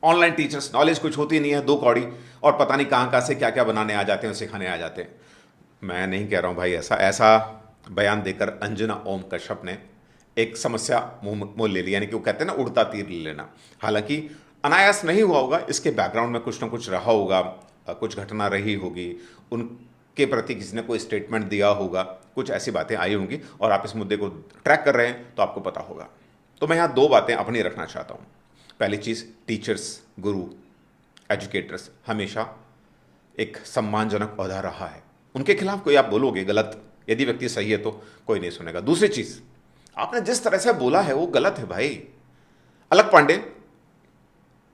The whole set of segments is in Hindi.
ऑनलाइन टीचर्स, नॉलेज कुछ होती नहीं है, दो कौड़ी, और पता नहीं कहाँ कहाँ से क्या क्या बनाने आ जाते हैं, सिखाने आ जाते हैं। मैं नहीं कह रहा हूँ भाई ऐसा ऐसा बयान देकर अंजना ओम कश्यप ने एक समस्या मुंह मोल ले लिया, यानी कि वो कहते हैं ना उड़ता तीर ले लेना। हालांकि अनायास नहीं हुआ होगा, इसके बैकग्राउंड में कुछ ना कुछ रहा होगा, कुछ घटना रही होगी, उनके प्रति किसी ने कोई स्टेटमेंट दिया होगा, कुछ ऐसी बातें आई होंगी, और आप इस मुद्दे को ट्रैक कर रहे हैं तो आपको पता होगा। तो मैं यहाँ दो बातें अपनी रखना चाहता हूँ। पहली चीज़, टीचर्स, गुरु, एजुकेटर्स हमेशा एक सम्मानजनक ओहदा रहा है। उनके खिलाफ कोई आप बोलोगे गलत, यदि व्यक्ति सही है तो कोई नहीं सुनेगा। दूसरी चीज, आपने जिस तरह से बोला है वो गलत है भाई। अलक पांडे,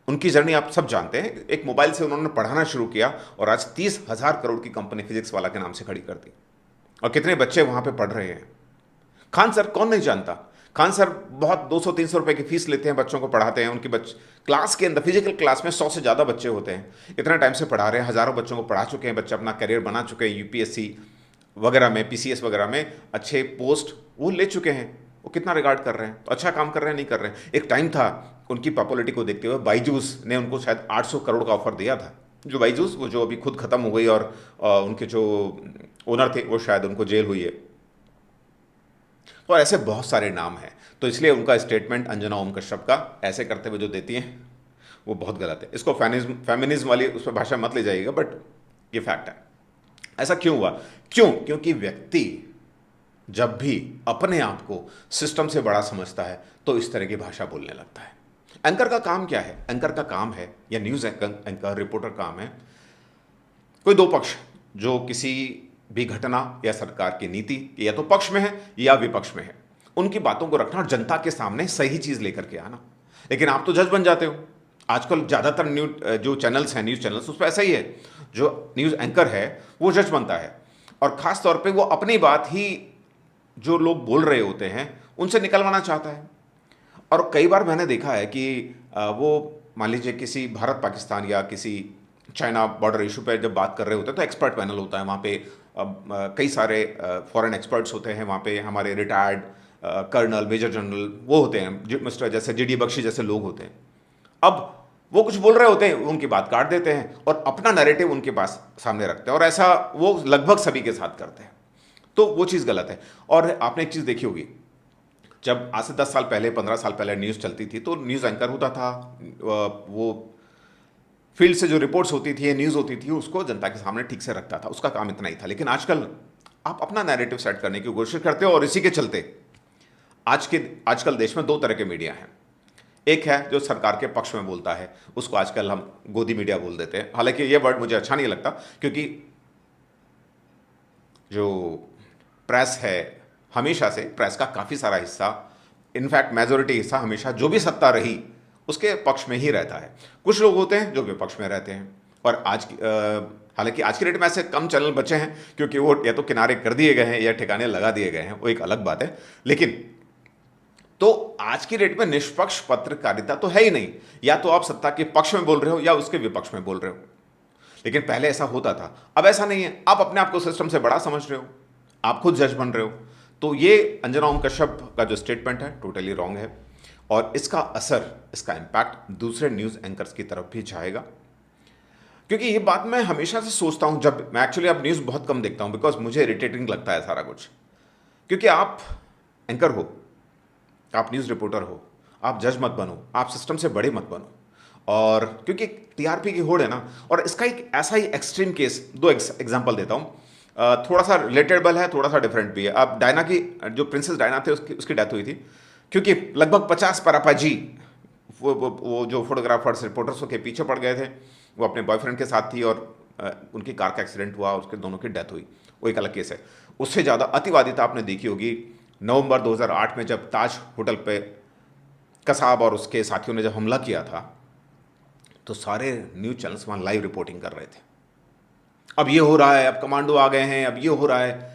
उनकी जर्नी आप सब जानते हैं। एक मोबाइल से उन्होंने पढ़ाना शुरू किया और आज 30,000 करोड़ की कंपनी फिजिक्स वाला के नाम से खड़ी कर दी, और कितने बच्चे वहां पे पढ़ रहे हैं। खान सर कौन नहीं जानता। खान सर बहुत 200-300 रुपए की फीस लेते हैं, बच्चों को पढ़ाते हैं। उनकी क्लास के अंदर, फिजिकल क्लास में 100 से ज़्यादा बच्चे होते हैं। इतना टाइम से पढ़ा रहे हैं, हज़ारों बच्चों को पढ़ा चुके हैं, बच्चे अपना करियर बना चुके हैं, यूपीएससी वगैरह में, पीसीएस वगैरह में अच्छे पोस्ट वो ले चुके हैं। वो कितना रिगार्ड कर रहे हैं, तो अच्छा काम कर रहे हैं नहीं कर रहे हैं। एक टाइम था, उनकी पॉपुलरिटी को देखते हुए बाईजूस ने उनको शायद 800 करोड़ का ऑफर दिया था। जो बाईजूस, वो जो अभी खुद खत्म हो गई, और उनके जो ओनर थे वो शायद उनको जेल हुई है। तो ऐसे बहुत सारे नाम हैं। तो इसलिए उनका स्टेटमेंट अंजना ओम कश्यप का ऐसे करते हुए जो देती हैं वो बहुत गलत है। इसको फेमिनिज्म वाली उस पर भाषा मत ले जाइएगा, बट ये फैक्ट है। ऐसा क्यों हुआ? क्योंकि व्यक्ति जब भी अपने आप को सिस्टम से बड़ा समझता है तो इस तरह की भाषा बोलने लगता है। एंकर का काम क्या है? एंकर का काम है, या न्यूज़ एंकर रिपोर्टर काम है, कोई दो पक्ष जो किसी भी घटना या सरकार की नीति या तो पक्ष में है या विपक्ष में है, उनकी बातों को रखना और जनता के सामने सही चीज लेकर के आना। लेकिन आप तो जज बन जाते हो। आजकल ज्यादातर न्यूज जो चैनल्स हैं, न्यूज चैनल्स, उस पर ऐसा ही है। जो न्यूज एंकर है वो जज बनता है, और खास तौर पे वो अपनी बात ही जो लोग बोल रहे होते हैं उनसे निकलवाना चाहता है। और कई बार मैंने देखा है कि वो मान लीजिए किसी भारत पाकिस्तान या किसी चाइना बॉर्डर इशू पे जब बात कर रहे होते हैं तो एक्सपर्ट पैनल होता है वहाँ पे। कई सारे फॉरेन एक्सपर्ट्स होते हैं वहाँ पे, हमारे रिटायर्ड कर्नल, मेजर जनरल वो होते हैं, मिस्टर जैसे जीडी बख्शी जैसे लोग होते हैं। अब वो कुछ बोल रहे होते हैं, उनकी बात काट देते हैं और अपना नैरेटिव उनके पास सामने रखते हैं, और ऐसा वो लगभग सभी के साथ करते हैं। तो वो चीज़ गलत है। और आपने एक चीज़ देखी होगी, जब आज से 10 साल पहले, 15 साल पहले न्यूज़ चलती थी तो न्यूज़ एंकर होता था, वो फील्ड से जो रिपोर्ट्स होती थी, न्यूज़ होती थी, उसको जनता के सामने ठीक से रखता था, उसका काम इतना ही था। लेकिन आजकल आप अपना नैरेटिव सेट करने की कोशिश करते हो, और इसी के चलते आजकल देश में दो तरह के मीडिया हैं। एक है जो सरकार के पक्ष में बोलता है, उसको आजकल हम गोदी मीडिया बोल देते हैं। हालांकि ये वर्ड मुझे अच्छा नहीं लगता, क्योंकि जो प्रेस है, हमेशा से प्रेस का काफ़ी सारा हिस्सा, इनफैक्ट मेजोरिटी हिस्सा, हमेशा जो भी सत्ता रही उसके पक्ष में ही रहता है। कुछ लोग होते हैं जो विपक्ष में रहते हैं, और हालांकि आज की डेट में ऐसे कम चैनल बचे हैं क्योंकि वो या तो किनारे कर दिए गए हैं या ठिकाने लगा दिए गए हैं, वो एक अलग बात है। लेकिन तो आज की डेट में निष्पक्ष पत्रकारिता तो है ही नहीं। या तो आप सत्ता के पक्ष में बोल रहे हो या उसके विपक्ष में बोल रहे हो। लेकिन पहले ऐसा होता था, अब ऐसा नहीं है। आप अपने आप को सिस्टम से बड़ा समझ रहे हो, आप खुद जज बन रहे हो। तो ये अंजना ओम कश्यप का जो स्टेटमेंट है टोटली रॉन्ग है, और इसका असर, इसका इंपैक्ट दूसरे न्यूज़ एंकर्स की तरफ भी जाएगा। क्योंकि ये बात मैं हमेशा से सोचता हूं, जब मैं एक्चुअली अब न्यूज़ बहुत कम देखता हूं, बिकॉज मुझे इरिटेटिंग लगता है सारा कुछ। क्योंकि आप एंकर हो, आप न्यूज़ रिपोर्टर हो, आप जज मत बनो, आप सिस्टम से बड़े मत बनो। और क्योंकि टीआरपी की होड़ है ना। और इसका एक ऐसा ही एक्सट्रीम केस, दो एग्जांपल देता हूँ, थोड़ा सा रिलेटेबल है, थोड़ा सा डिफरेंट भी है। अब डायना की, जो प्रिंसेस डायना थे, उसकी डेथ हुई थी, क्योंकि लगभग 50 पापाजी वो जो फोटोग्राफर्स, रिपोर्टर्स के पीछे पड़ गए थे। वो अपने बॉयफ्रेंड के साथ थी और उनकी कार का एक्सीडेंट हुआ, उसके दोनों की डेथ हुई। वो एक अलग केस है। उससे ज़्यादा अतिवादिता आपने देखी होगी नवंबर 2008 में, जब ताज होटल पे कसाब और उसके साथियों ने जब हमला किया था, तो सारे न्यूज़ चैनल्स वहाँ लाइव रिपोर्टिंग कर रहे थे। अब ये हो रहा है, अब कमांडो आ गए हैं, अब ये हो रहा है।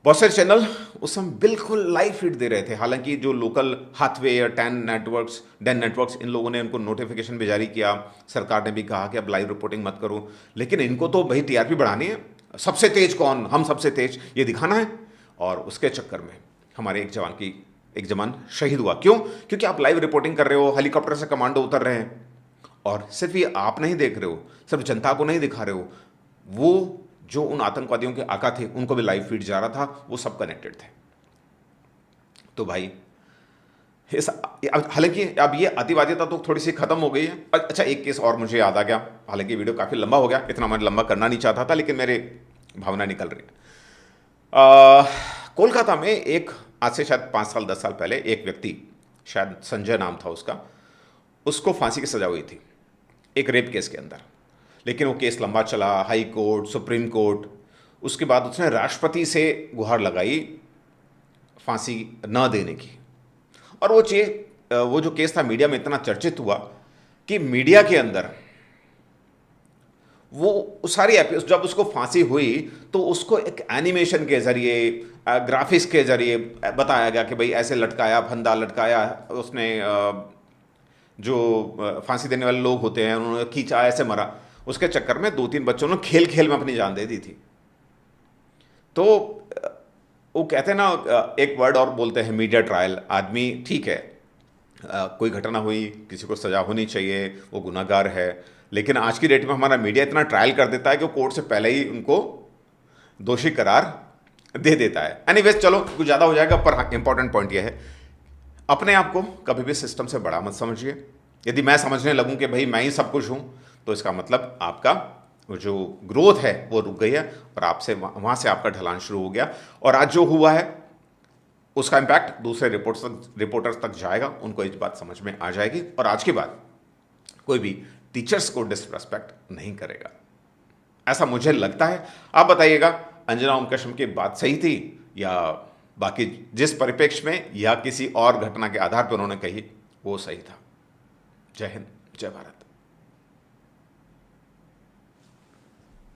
बहुत सारे चैनल उस समय बिल्कुल लाइव फीड दे रहे थे। हालांकि जो लोकल हाथवे या डैन नेटवर्क्स, इन लोगों ने उनको नोटिफिकेशन भी जारी किया, सरकार ने भी कहा कि अब लाइव रिपोर्टिंग मत करो। लेकिन इनको तो भाई टीआरपी बढ़ानी है, सबसे तेज कौन, हम सबसे तेज, ये दिखाना है। और उसके चक्कर में हमारे एक जवान शहीद हुआ। क्यों? क्योंकि आप लाइव रिपोर्टिंग कर रहे हो, हेलीकॉप्टर से कमांडो उतर रहे हैं, और सिर्फ ये आप नहीं देख रहे हो, सिर्फ जनता को नहीं दिखा रहे हो, वो जो उन आतंकवादियों के आका थे उनको भी लाइव फीड जा रहा था, वो सब कनेक्टेड थे। तो भाई हालांकि अब ये अतिवादिता तो थोड़ी सी खत्म हो गई है। अच्छा, एक केस और मुझे याद आ गया, हालांकि वीडियो काफी लंबा हो गया, इतना मैं लंबा करना नहीं चाहता था, लेकिन मेरे भावना निकल रही है। कोलकाता में एक आज से शायद 5 साल 10 साल पहले एक व्यक्ति, शायद संजय नाम था उसका, उसको फांसी की सजा हुई थी एक रेप केस के अंदर। लेकिन वो केस लंबा चला, हाई कोर्ट, सुप्रीम कोर्ट, उसके बाद उसने राष्ट्रपति से गुहार लगाई फांसी न देने की। और वो जो केस था मीडिया में इतना चर्चित हुआ कि मीडिया के अंदर वो सारी एपिसोड, जब उसको फांसी हुई तो उसको एक एनिमेशन के जरिए, ग्राफिक्स के जरिए बताया गया कि भाई ऐसे लटकाया, फंदा लटकाया उसने, जो फांसी देने वाले लोग होते हैं उन्होंने खींचा, ऐसे मरा। उसके चक्कर में 2-3 बच्चों ने खेल खेल में अपनी जान दे दी थी। तो वो कहते हैं ना, एक वर्ड और बोलते हैं, मीडिया ट्रायल। आदमी ठीक है, कोई घटना हुई, किसी को सजा होनी चाहिए, वो गुनाहगार है, लेकिन आज की डेट में हमारा मीडिया इतना ट्रायल कर देता है कि कोर्ट से पहले ही उनको दोषी करार दे देता है। एनीवेज, चलो कुछ ज़्यादा हो जाएगा, पर हाँ, इंपॉर्टेंट पॉइंट ये है, अपने आप को कभी भी सिस्टम से बड़ा मत समझिए। यदि मैं समझने लगूं कि भाई मैं ही सब कुछ हूं, तो इसका मतलब आपका जो ग्रोथ है वो रुक गई है, और आपसे वहां से आपका ढलान शुरू हो गया। और आज जो हुआ है उसका इंपैक्ट दूसरे रिपोर्टर्स तक जाएगा, उनको इस बात समझ में आ जाएगी, और आज के बाद कोई भी टीचर्स को डिसरिस्पेक्ट नहीं करेगा, ऐसा मुझे लगता है। आप बताइएगा, अंजना ओम कश्यप की बात सही थी, या बाकी जिस परिप्रेक्ष्य में या किसी और घटना के आधार पर उन्होंने कही वो सही था। जय हिंद, जय भारत।